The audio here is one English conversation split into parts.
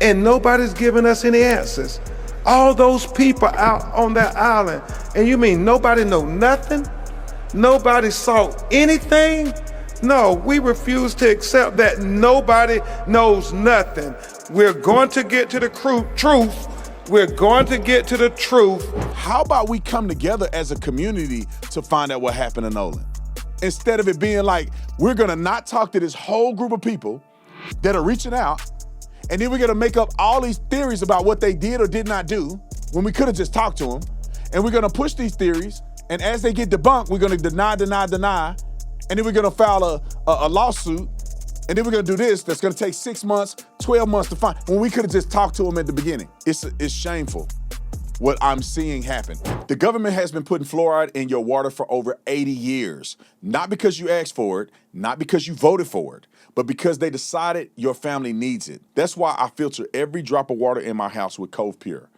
and nobody's giving us any answers. All those people out on that island, and you mean nobody know nothing? Nobody saw anything? No, we refuse to accept that nobody knows nothing. We're going to get to the truth. We're going to get to the truth. How about we come together as a community to find out what happened to Nolan? Instead of it being like, we're gonna not talk to this whole group of people that are reaching out, and then we're gonna make up all these theories about what they did or did not do when we could have just talked to them. And we're gonna push these theories, and as they get debunked, we're gonna deny, and then we're gonna file a lawsuit, and then we're gonna do this that's gonna take 6 months, 12 months to find, when we could have just talked to them at the beginning. It's shameful what I'm seeing happen. The government has been putting fluoride in your water for over 80 years. Not because you asked for it, not because you voted for it, but because they decided your family needs it. That's why I filter every drop of water in my house with Cove Pure.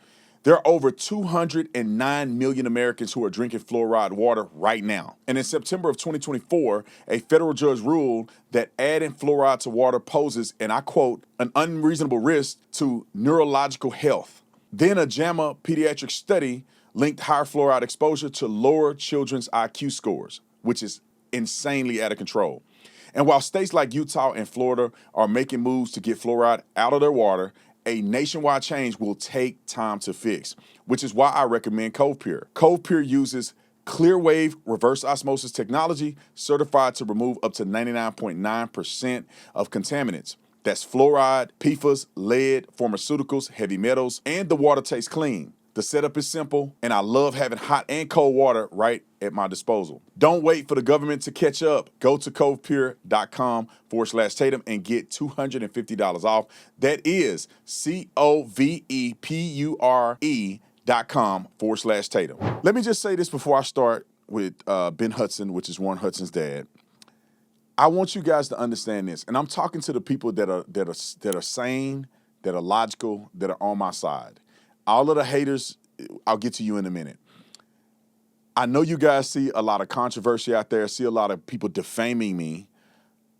There are over 209 million Americans who are drinking fluoride water right now. And in September of 2024, a federal judge ruled that adding fluoride to water poses, and I quote, an unreasonable risk to neurological health. Then a JAMA pediatric study linked higher fluoride exposure to lower children's IQ scores, which is insanely out of control. And while states like Utah and Florida are making moves to get fluoride out of their water, a nationwide change will take time to fix, which is why I recommend Cove Pure. Cove Pure uses clear wave reverse osmosis technology certified to remove up to 99.9% of contaminants. That's fluoride, PFAS, lead, pharmaceuticals, heavy metals, and the water tastes clean. The setup is simple, and I love having hot and cold water right at my disposal. Don't wait for the government to catch up. Go to covepure.com/Tatum and get $250 off. That is covepure.com/Tatum. Let me just say this before I start with Ben Hudson, which is Warren Hudson's dad. I want you guys to understand this, and I'm talking to the people that are sane, that are logical, that are on my side. All of the haters, I'll get to you in a minute. I know you guys see a lot of controversy out there, see a lot of people defaming me,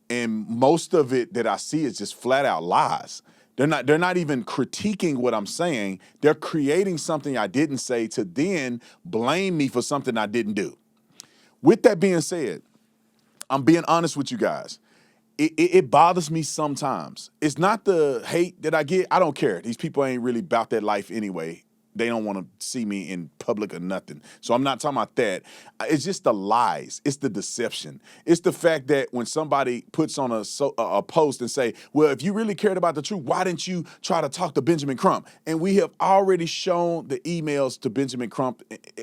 and most of it that I see is just flat out lies. They're not even critiquing what I'm saying. They're creating something I didn't say to then blame me for something I didn't do. With that being said, I'm being honest with you guys. It bothers me sometimes. It's not the hate that I get. I don't care. These people ain't really about that life anyway. They don't want to see me in public or nothing. So I'm not talking about that. It's just the lies. It's the deception. It's the fact that when somebody puts on a post and say, well, if you really cared about the truth, why didn't you try to talk to Benjamin Crump? And we have already shown the emails to Benjamin Crump.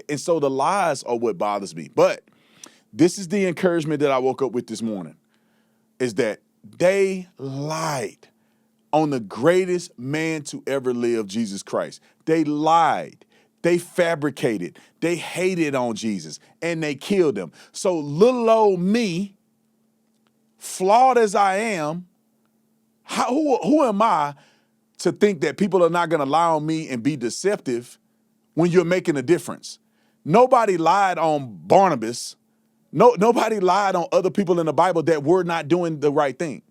And so the lies are what bothers me. But this is the encouragement that I woke up with this morning, is that they lied on the greatest man to ever live, Jesus Christ. They lied. They fabricated. They hated on Jesus, and they killed him. So little old me, flawed as I am, who am I to think that people are not going to lie on me and be deceptive when you're making a difference? Nobody lied on Barnabas. Nobody lied on other people in the Bible that were not doing the right thing.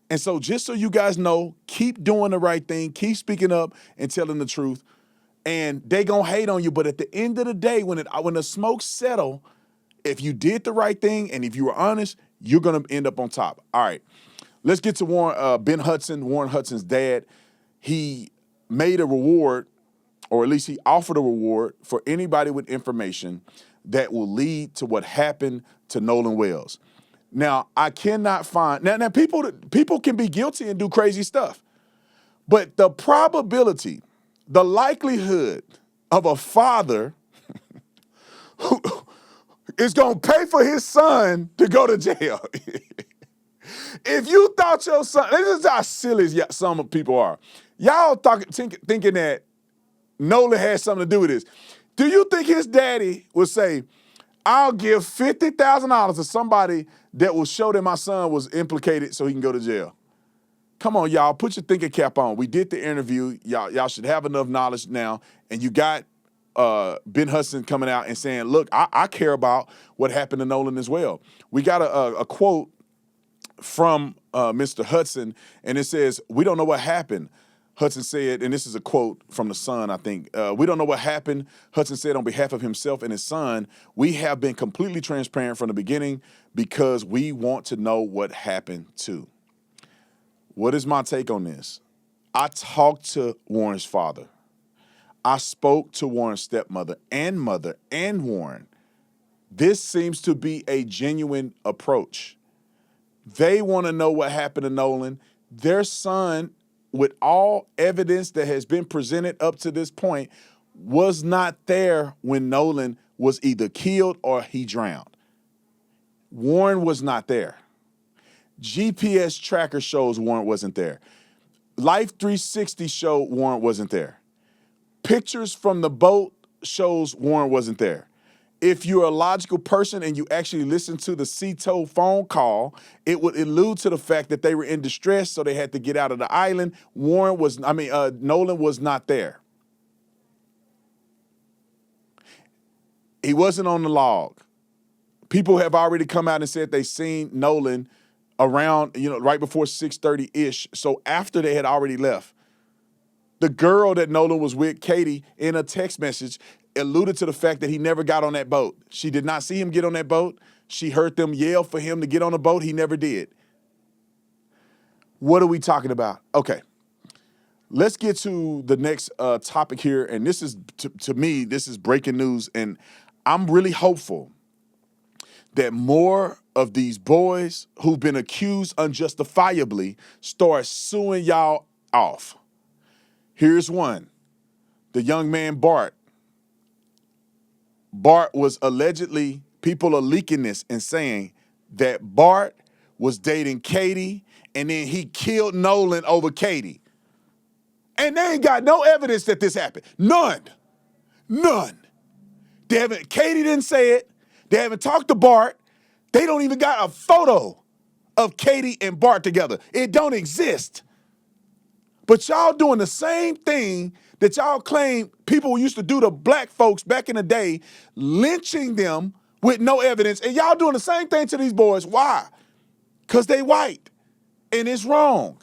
And so just so you guys know, keep doing the right thing, keep speaking up and telling the truth, and they gonna hate on you. But at the end of the day, when the smoke settle, if you did the right thing and if you were honest, you're gonna end up on top. All right, let's get to Ben Hudson, Warren Hudson's dad. He made a reward, or at least he offered a reward for anybody with information that will lead to what happened to Nolan Wells. Now, I cannot find, now people can be guilty and do crazy stuff, but the probability, the likelihood of a father who is going to pay for his son to go to jail. If you thought your son, this is how silly some people are. Y'all thinking that Nolan has something to do with this. Do you think his daddy would say, I'll give $50,000 to somebody that will show that my son was implicated so he can go to jail? Come on, y'all, put your thinking cap on. We did the interview. Y'all should have enough knowledge now. And you got Ben Hudson coming out and saying, look, I care about what happened to Nolan as well. We got a quote from Mr. Hudson, and it says, we don't know what happened. Hudson said, and this is a quote from the Sun, I think, we don't know what happened. Hudson said on behalf of himself and his son, we have been completely transparent from the beginning because we want to know what happened too. What is my take on this? I talked to Warren's father. I spoke to Warren's stepmother and mother and Warren. This seems to be a genuine approach. They want to know what happened to Nolan. Their son, with all evidence that has been presented up to this point, was not there when Nolan was either killed or he drowned. Warren was not there. GPS tracker shows Warren wasn't there. Life 360 showed Warren wasn't there. Pictures from the boat shows Warren wasn't there. If you're a logical person and you actually listen to the CETO phone call, it would allude to the fact that they were in distress, so they had to get out of the island. Nolan was not there. He wasn't on the log. People have already come out and said they seen Nolan around, right before 6:30-ish. So after they had already left. The girl that Nolan was with, Katie, in a text message, alluded to the fact that he never got on that boat. She did not see him get on that boat. She heard them yell for him to get on the boat. He never did. What are we talking about? Okay. Let's get to the next topic here. And this is, to me, this is breaking news. And I'm really hopeful that more of these boys who've been accused unjustifiably start suing y'all off. Here's one. The young man, Bart. Bart was allegedly, people are leaking this and saying that Bart was dating Katie and then he killed Nolan over Katie. And they ain't got no evidence that this happened. None. Katie didn't say it. They haven't talked to Bart. They don't even got a photo of Katie and Bart together. It don't exist. But y'all doing the same thing that y'all claim people used to do to black folks back in the day, lynching them with no evidence. And y'all doing the same thing to these boys. Why? Because they white. And it's wrong.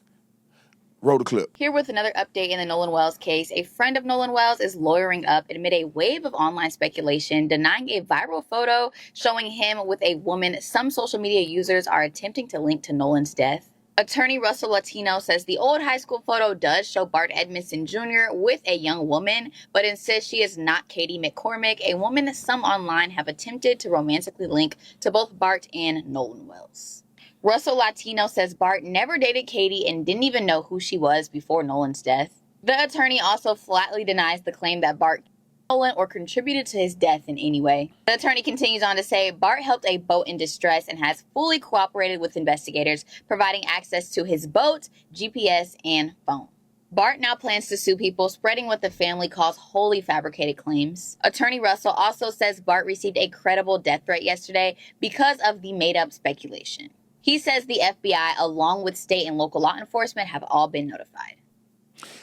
Roll the clip. Here with another update in the Nolan Wells case, a friend of Nolan Wells is lawyering up amid a wave of online speculation, denying a viral photo showing him with a woman some social media users are attempting to link to Nolan's death. Attorney Russell Latino says the old high school photo does show Bart Edmondson Jr. with a young woman, but insists she is not Katie McCormick, a woman some online have attempted to romantically link to both Bart and Nolan Wells. Russell Latino says Bart never dated Katie and didn't even know who she was before Nolan's death. The attorney also flatly denies the claim that Bart Nolan or contributed to his death in any way. The attorney continues on to say Bart helped a boat in distress and has fully cooperated with investigators, providing access to his boat, GPS, and phone. Bart now plans to sue people, spreading what the family calls wholly fabricated claims. Attorney Russell also says Bart received a credible death threat yesterday because of the made-up speculation. He says the FBI, along with state and local law enforcement, have all been notified.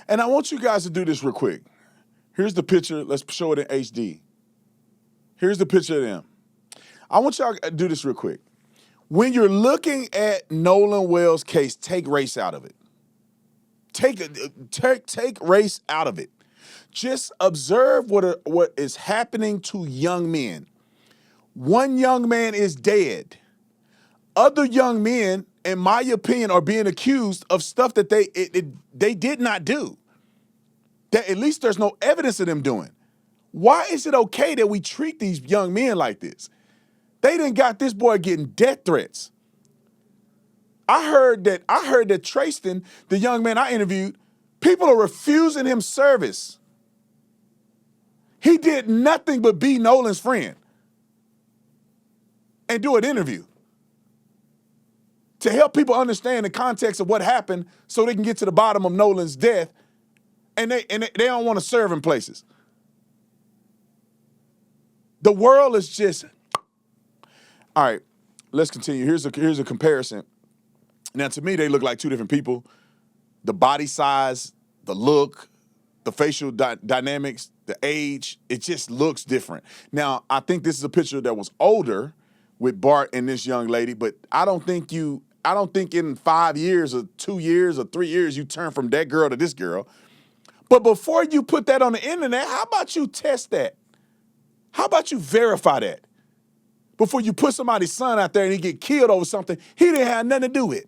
And I want you guys to do this real quick. Here's the picture. Let's show it in HD. Here's the picture of them. I want y'all to do this real quick. When you're looking at Nolan Wells' case, take race out of it. Take race out of it. Just observe what is happening to young men. One young man is dead. Other young men, in my opinion, are being accused of stuff that they did not do. That at least there's no evidence of them doing. Why is it okay that we treat these young men like this? They done got this boy getting death threats. I heard that Trayston, the young man I interviewed, people are refusing him service. He did nothing but be Nolan's friend and do an interview to help people understand the context of what happened so they can get to the bottom of Nolan's death. And they don't want to serve in places. The world is just, all right, let's continue. Here's a comparison. Now, to me, they look like two different people. The body size, the look, the facial dynamics, the age, it just looks different. Now, I think this is a picture that was older with Bart and this young lady, but I don't think in 5 years or 2 years or 3 years you turn from that girl to this girl. But before you put that on the internet, how about you test that? How about you verify that? Before you put somebody's son out there and he get killed over something he didn't have nothing to do with.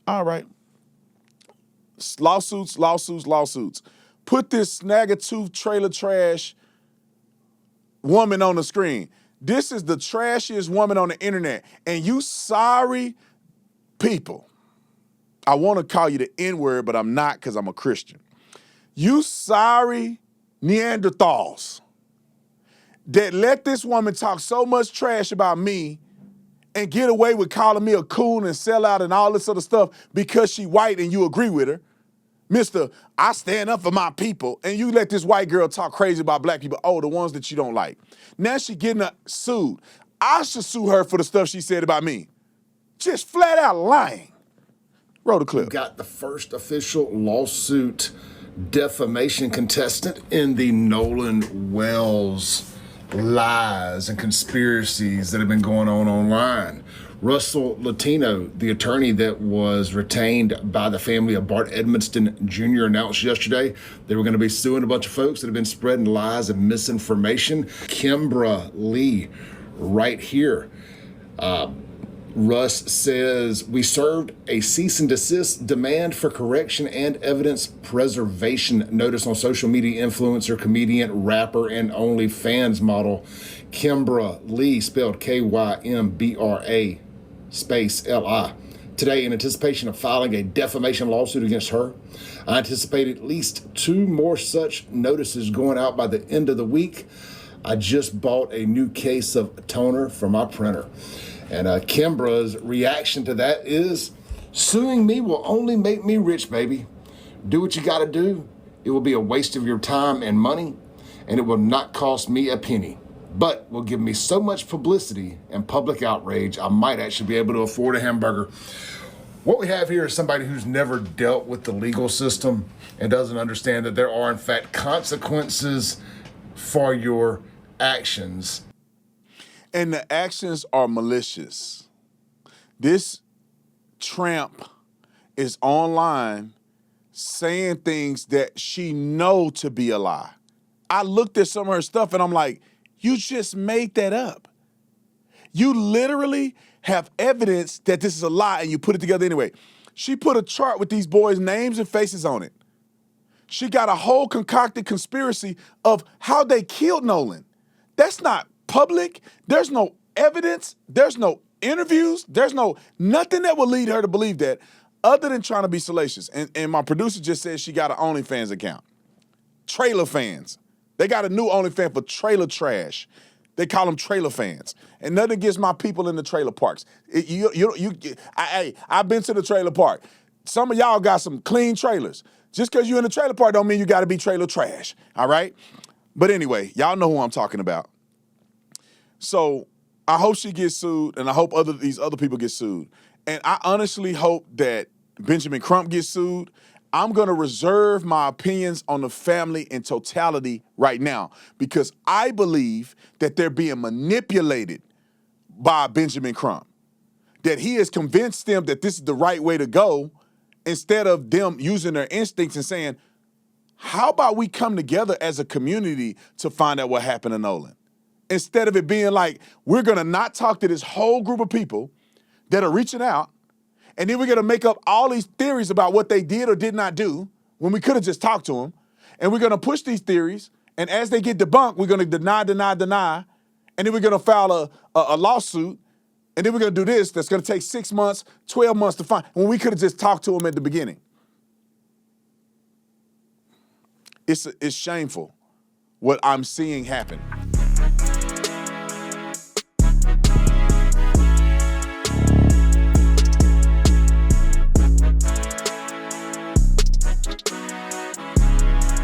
All right. Lawsuits, lawsuits, lawsuits. Put this snag-a-tooth trailer trash woman on the screen. This is the trashiest woman on the internet. And you sorry people. I want to call you the N-word, but I'm not because I'm a Christian. You sorry Neanderthals that let this woman talk so much trash about me and get away with calling me a coon and sell out and all this other stuff because she white and you agree with her. Mr. I stand up for my people, and you let this white girl talk crazy about black people. Oh, the ones that you don't like. Now she getting sued. I should sue her for the stuff she said about me. Just flat out lying. Roll the clip. We got the first official lawsuit defamation contestant in the Nolan Wells lies and conspiracies that have been going on online. Russell Latino, the attorney that was retained by the family of Bart Edmonston Jr., announced yesterday they were going to be suing a bunch of folks that have been spreading lies and misinformation. Kimbra Lee, right here. Russ says, we served a cease and desist demand for correction and evidence preservation notice on social media influencer, comedian, rapper, and OnlyFans model Kimbra Lee, spelled Kymbra space Li. Today, in anticipation of filing a defamation lawsuit against her, I anticipate at least 2 more such notices going out by the end of the week. I just bought a new case of toner for my printer. And Kimbra's reaction to that is, suing me will only make me rich, baby. Do what you gotta do. It will be a waste of your time and money, and it will not cost me a penny, but will give me so much publicity and public outrage, I might actually be able to afford a hamburger. What we have here is somebody who's never dealt with the legal system and doesn't understand that there are, in fact, consequences for your actions. And the actions are malicious. This tramp is online saying things that she know to be a lie. I looked at some of her stuff and I'm like, you just made that up. You literally have evidence that this is a lie and you put it together anyway. She put a chart with these boys' names and faces on it. She got a whole concocted conspiracy of how they killed Nolan. That's not public. There's no evidence. There's no interviews. There's nothing that will lead her to believe that other than trying to be salacious. And my producer just said she got an OnlyFans account. Trailer fans. They got a new OnlyFans for trailer trash. They call them trailer fans. And nothing against my people in the trailer parks. I've been to the trailer park. Some of y'all got some clean trailers. Just because you're in the trailer park don't mean you got to be trailer trash, all right? But anyway, y'all know who I'm talking about. So I hope she gets sued, and I hope these other people get sued. And I honestly hope that Benjamin Crump gets sued. I'm going to reserve my opinions on the family in totality right now because I believe that they're being manipulated by Benjamin Crump, that he has convinced them that this is the right way to go instead of them using their instincts and saying, how about we come together as a community to find out what happened to Nolan? Instead of it being like, we're going to not talk to this whole group of people that are reaching out, and then we're going to make up all these theories about what they did or did not do when we could have just talked to them. And we're going to push these theories, and as they get debunked, we're going to deny, and then we're going to file a lawsuit, and then we're going to do this that's going to take 6 months, 12 months to find, when we could have just talked to them at the beginning. It's shameful what I'm seeing happen.